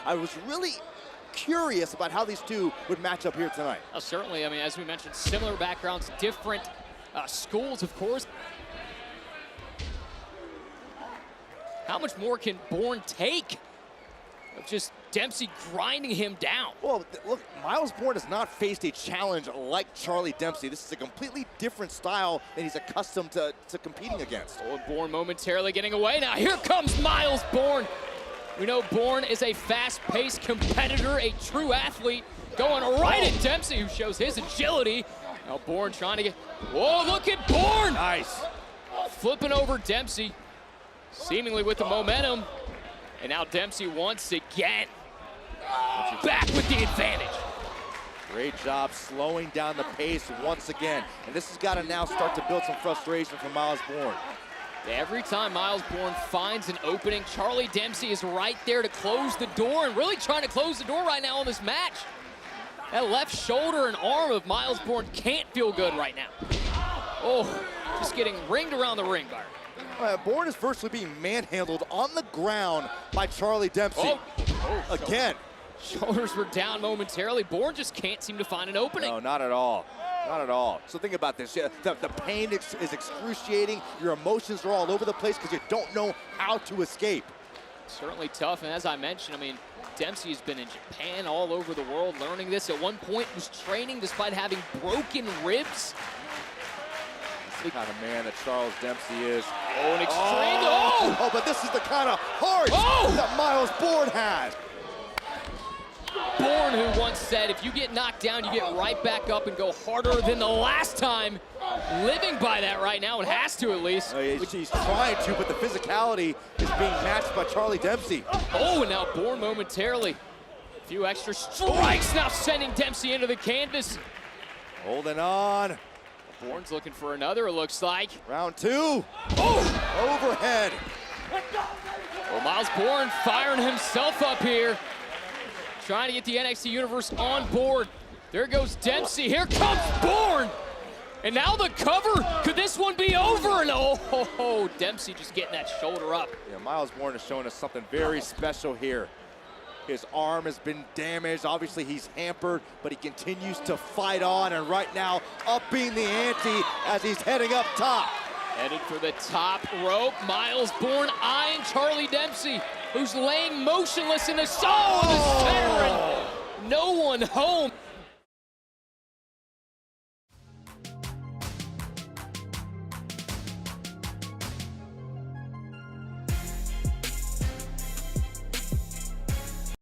I was really curious about how these two would match up here tonight. Certainly, I mean, as we mentioned, similar backgrounds, different schools, of course. How much more can Bourne take of just Dempsey grinding him down? Well, look, Miles Bourne has not faced a challenge like Charlie Dempsey. This is a completely different style than he's accustomed to competing against. Oh, Bourne momentarily getting away. Now here comes Miles Bourne. We know Bourne is a fast-paced competitor, a true athlete, going right at Dempsey, who shows his agility. Now Bourne trying to get, whoa, look at Bourne! Nice. Flipping over Dempsey, seemingly with the momentum. And now Dempsey once again, back with the advantage. Great job slowing down the pace once again. And this has got to now start to build some frustration for Miles Bourne. Every time Miles Bourne finds an opening, Charlie Dempsey is right there to close the door, and really trying to close the door right now on this match. That left shoulder and arm of Miles Bourne can't feel good right now. Oh, just getting ringed around the ring, Byron. Bourne is virtually being manhandled on the ground by Charlie Dempsey. Again. Shoulders were down momentarily. Bourne just can't seem to find an opening. No, not at all. Not at all. So think about this. The pain is excruciating. Your emotions are all over the place because you don't know how to escape. Certainly tough, and as I mentioned, I mean, Dempsey has been in Japan, all over the world, learning this. At one point, was training despite having broken ribs. The kind of man that Charles Dempsey is. Oh, an extreme. Oh, but this is the kind of heart that Miles Bourne has. Bourne, who once said, if you get knocked down, you get right back up and go harder than the last time. Living by that right now, and has to at least. He's trying to, but the physicality is being matched by Charlie Dempsey. Oh, and now Bourne momentarily. A few extra strikes now sending Dempsey into the canvas. Holding on. Bourne's looking for another, it looks like. Round two. Oh! Overhead. Well, Miles Bourne firing himself up here. Trying to get the NXT Universe on board. There goes Dempsey. Here comes Bourne. And now the cover. Could this one be over? And oh, Dempsey just getting that shoulder up. Yeah, Miles Bourne is showing us something very special here. His arm has been damaged. Obviously, he's hampered, but he continues to fight on. And right now, upping the ante as he's heading up top. Headed for the top rope. Miles Bourne eyeing Charlie Dempsey, who's laying motionless in the center, and no one home.